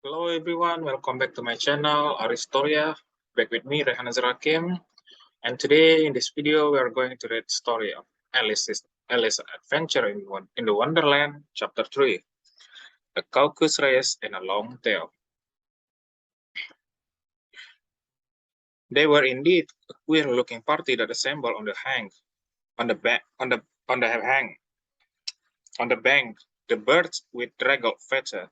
Hello everyone, welcome back to my channel, Aristoria. Back with me, Rehan Azrakim. And today in this video, we are going to read the story of Alice's adventure in the Wonderland, chapter 3, A Caucus Race and a Long Tail. They were indeed a queer-looking party that assembled on the hang, on the back, on the hang, on the bank. The birds with draggled feathers,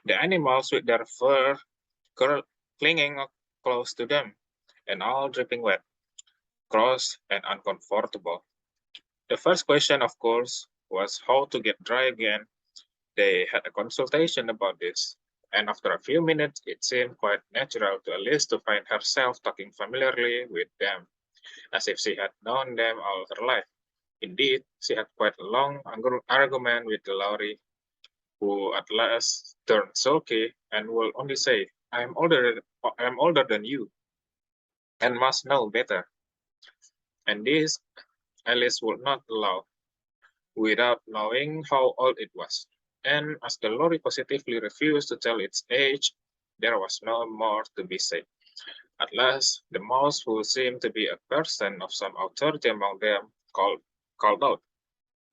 the animals with their fur clinging close to them, and all dripping wet, gross, and uncomfortable. The first question, of course, was how to get dry again. They had a consultation about this, and after a few minutes, it seemed quite natural to Alice to find herself talking familiarly with them, as if she had known them all her life. Indeed, she had quite a long argument with the Lowry, who at last turned sulky and would only say, I'm older than you, and must know better. And this Alice would not allow, without knowing how old it was. And as the lorry positively refused to tell its age, there was no more to be said. At last, the mouse, who seemed to be a person of some authority among them, called out,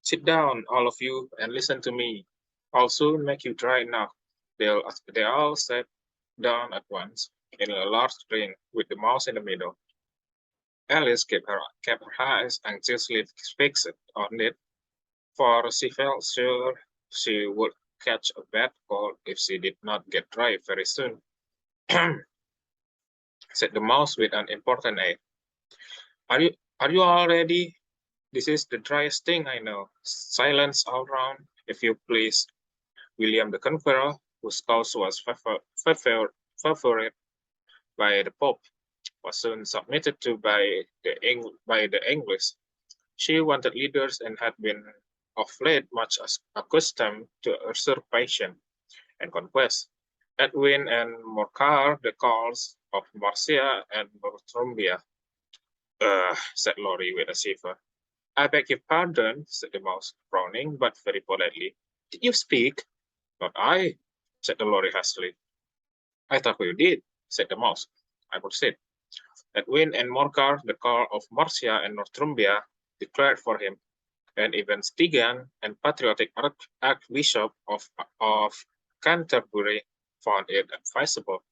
Sit down, all of you, and listen to me. I'll soon make you dry enough. They all sat down at once, in a large ring, with the mouse in the middle. Alice kept her eyes anxiously fixed on it, for she felt sure she would catch a bad cold if she did not get dry very soon. Said the mouse with an important air. Are you all ready? This is the driest thing I know. Silence all round, if you please. William the Conqueror, whose cause was favored by the Pope, was soon submitted to by the English. She wanted leaders and had been of late much accustomed to usurpation and conquest. Edwin and Morcar, the calls of Marcia and Northumbria, said Lorry with a shiver. I beg your pardon, said the mouse, frowning, but very politely. Did you speak? Not I, said the lorry hastily. I thought you did, said the mouse. I would sit. Edwin and Morcar, the call of Marcia and Northumbria, declared for him, and even Stigand and patriotic Archbishop of Canterbury found it advisable.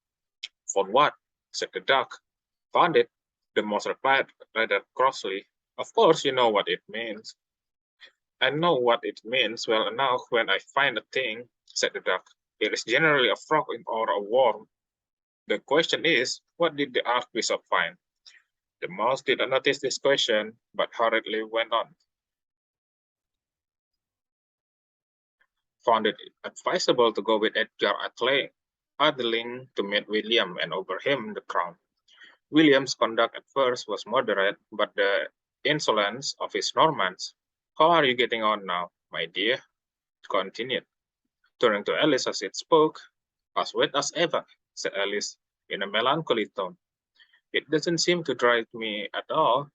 For what? Said the duck. Found it, the mouse replied rather crossly. Of course you know what it means. I know what it means well enough when I find a thing, said the duck. It is generally a frog or a worm. The question is, what did the Archbishop find? The mouse did not notice this question, but hurriedly went on. Found it advisable to go with Edgar Atheling to meet William and over him the crown. William's conduct at first was moderate, but the insolence of his Normans. How are you getting on now, my dear? Continued. Turning to Alice as it spoke, as wet as ever, said Alice in a melancholy tone. It doesn't seem to drive me at all.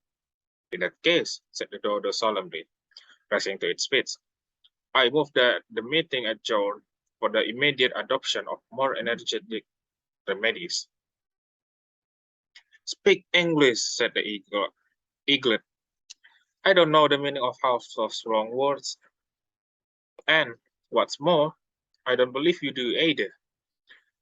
In that case, said the dodo solemnly, rising to its feet, I move that the meeting adjourned for the immediate adoption of more energetic remedies. Speak English, said the eaglet. I don't know the meaning of half those wrong words. And, what's more, I don't believe you do either.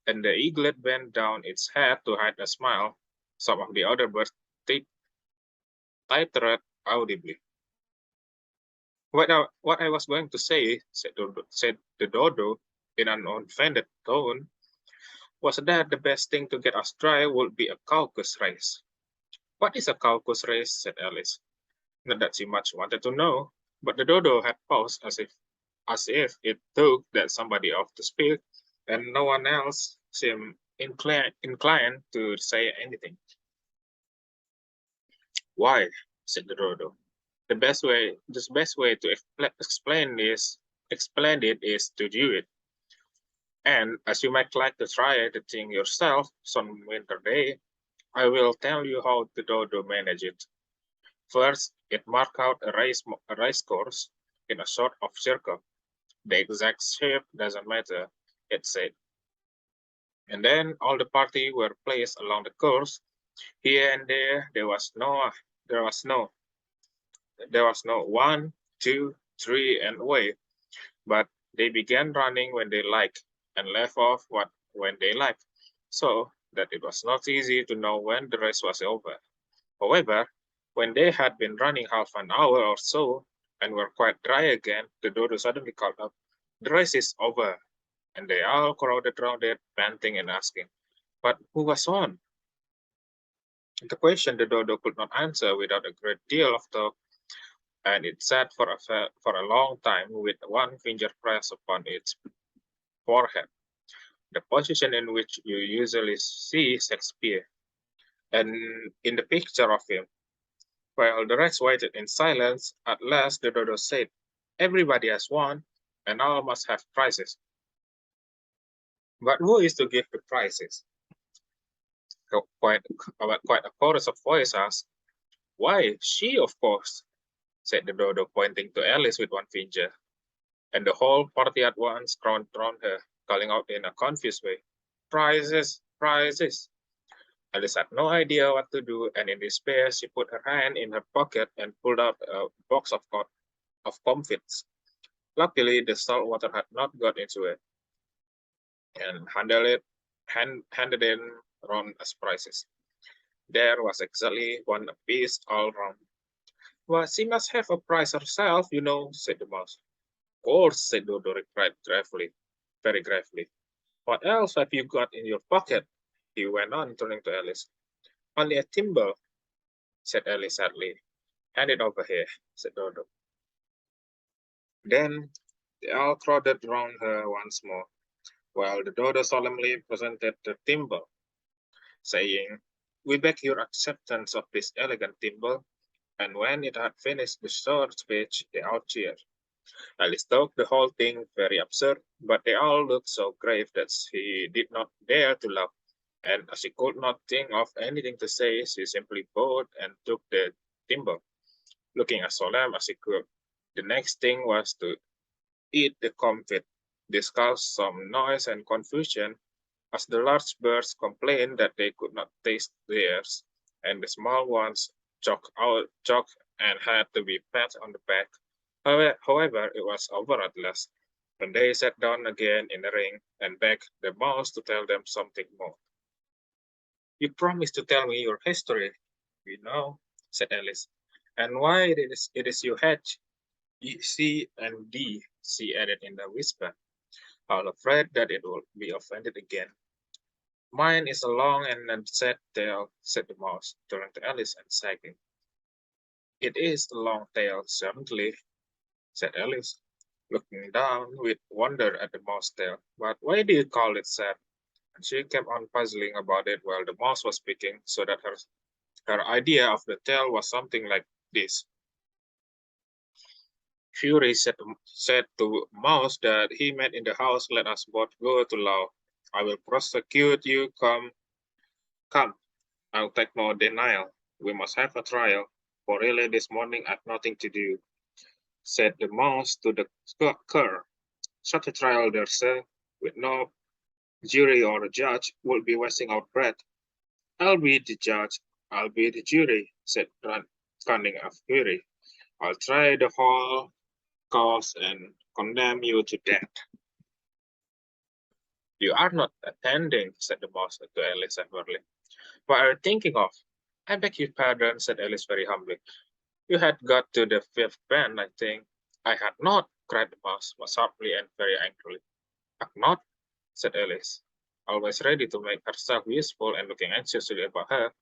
And the eaglet bent down its head to hide a smile. Some of the other birds tittered audibly. What I was going to say, said the dodo in an offended tone, was that the best thing to get us dry would be a caucus race. What is a caucus race? Said Alice. Not that she much wanted to know, but the dodo had paused as if it took that somebody off to speak, and no one else seemed inclined to say anything. Why? Said the dodo. The best way to explain it is to do it. And as you might like to try the thing yourself some winter day, I will tell you how the dodo managed it. First, it marked out a race course in a sort of circle. The exact shape doesn't matter, it said. And then all the party were placed along the course. Here and there was no, there was no one, two, three, and away. But they began running when they liked and left off when they liked, so that it was not easy to know when the race was over. However, when they had been running half an hour or so and were quite dry again, the dodo suddenly called up, "The race is over," and they all crowded round it, panting and asking, "But who was on?" The question the dodo could not answer without a great deal of talk, and it sat for a long time with one finger pressed upon its forehead, the position in which you usually see Shakespeare. And in the picture of him, while the rest waited in silence, at last the dodo said, "Everybody has won, and all must have prizes." But who is to give the prizes? Quite a chorus of voices asked. "Why, she, of course," said the dodo, pointing to Alice with one finger. And the whole party at once crowded round her, calling out in a confused way, "Prizes, prizes!" Alice had no idea what to do, and in despair she put her hand in her pocket and pulled out a box of comfits. Luckily, the salt water had not got into it, and handed in round as prizes. There was exactly one apiece all round. "Well, she must have a prize herself, you know," said the mouse. "Of course," said Dodo replied gravely, very gravely. "What else have you got in your pocket?" he went on, turning to Alice. "Only a thimble," said Alice sadly. "Hand it over here," said Dodo. Then they all crowded round her once more, while the Dodo solemnly presented the thimble, saying, "We beg your acceptance of this elegant thimble." And when it had finished the short speech, they all cheered. Alice thought the whole thing very absurd, but they all looked so grave that she did not dare to laugh, and as she could not think of anything to say, she simply bowed and took the thimble, looking as solemn as she could. The next thing was to eat the comfit. This caused some noise and confusion, as the large birds complained that they could not taste theirs, and the small ones choked and had to be pat on the back. However, it was over at last, when they sat down again in the ring and begged the mouse to tell them something more. "You promised to tell me your history, you know," said Alice, "and why it is you H, C, and D," she added in a whisper, all afraid that it would be offended again. "Mine is a long and sad tale," said the mouse, turning to Alice and sagging. "It is a long tale, certainly," said Alice, looking down with wonder at the mouse tail. "But why do you call it sad?" And she kept on puzzling about it while the mouse was speaking, so that her idea of the tale was something like this. Fury said to Mouse that he met in the house, "Let us both go to law. I will prosecute you. Come, I'll take no denial. We must have a trial, for really this morning I've nothing to do," said the mouse to the cur. "Such a trial, there, sir, with no jury or a judge, would be wasting our breath." "I'll be the judge, I'll be the jury," said Cunning of Fury. "I'll try the whole cause and condemn you to death." "You are not attending," said the mouse to Alice severely. "What are you thinking of?" "I beg your pardon," said Alice very humbly. "You had got to the fifth band, I think." "I had not," cried the mouse, sharply and very angrily. "Had not?" said Alice, always ready to make herself useful and looking anxiously about her.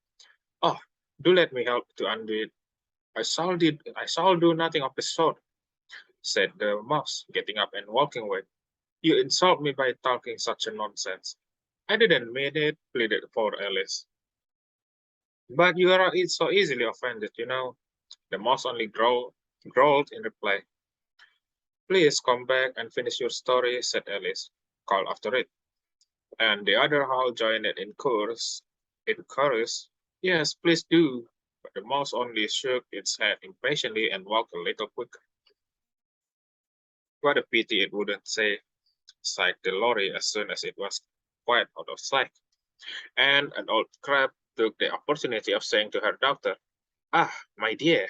"Oh, do let me help to undo it." I shall do nothing of the sort," said the mouse, getting up and walking away. "You insult me by talking such a nonsense." "I didn't mean it," pleaded poor Alice. "But you are so easily offended, you know." The mouse only growled in reply. "Please come back and finish your story," said Alice, called after it, and the other owl joined it in chorus. "Yes, please do." But the mouse only shook its head impatiently and walked a little quicker. "What a pity it wouldn't say," sighed the lorry as soon as it was quite out of sight, and an old crab took the opportunity of saying to her daughter, "Ah, my dear,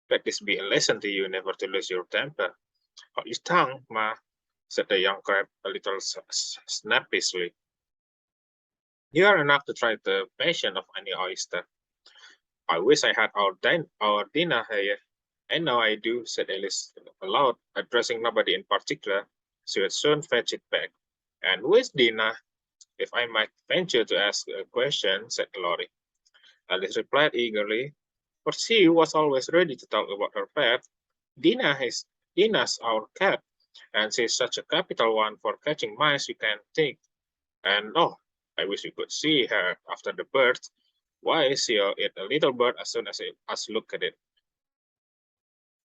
let this be a lesson to you never to lose your temper." "Hold your tongue, ma," said the young crab a little snappishly. "You are enough to try the patience of any oyster." "I wish I had our dinner here." "I know I do," said Alice aloud, addressing nobody in particular. She would soon fetch it back. "And who is Dinah, if I might venture to ask a question?" said Lorry. Alice replied eagerly, for she was always ready to talk about her pet. Dinah's our cat, and she's such a capital one for catching mice you can't think. And oh, I wish you could see her after the birth. Why, she'll eat a little bird as soon as look at it."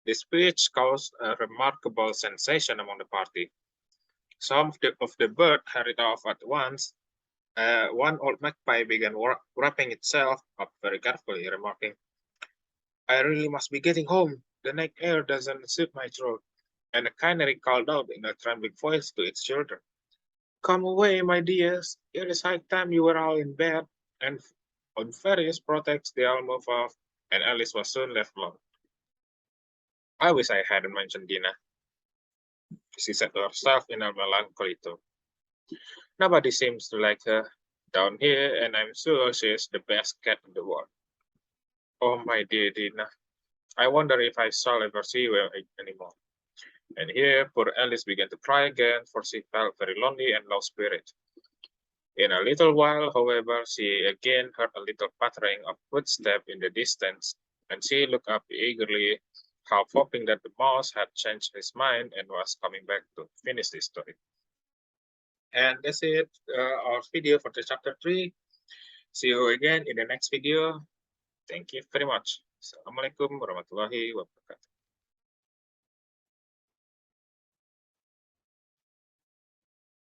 This speech caused a remarkable sensation among the party. Some of the birds hurried off at once. One old magpie began wrapping itself up very carefully, remarking, "I really must be getting home. The night air doesn't suit my throat." And a canary called out in a trembling voice to its children, "Come away, my dears. It is high time you were all in bed." And on various protects they all moved off, and Alice was soon left alone. "I wish I hadn't mentioned Dinah," she said to herself in a melancholy tone. "Nobody seems to like her down here, and I'm sure she is the best cat in the world. Oh, my dear Dinah, I wonder if I shall ever see you anymore." And here poor Alice began to cry again, for she felt very lonely and low spirited. In a little while, however, she again heard a little pattering of footsteps in the distance, and she looked up eagerly, half hoping that the mouse had changed his mind and was coming back to finish the story. And that's it, our video for the chapter 3. See you again in the next video. Thank you very much. Assalamualaikum warahmatullahi wabarakatuh.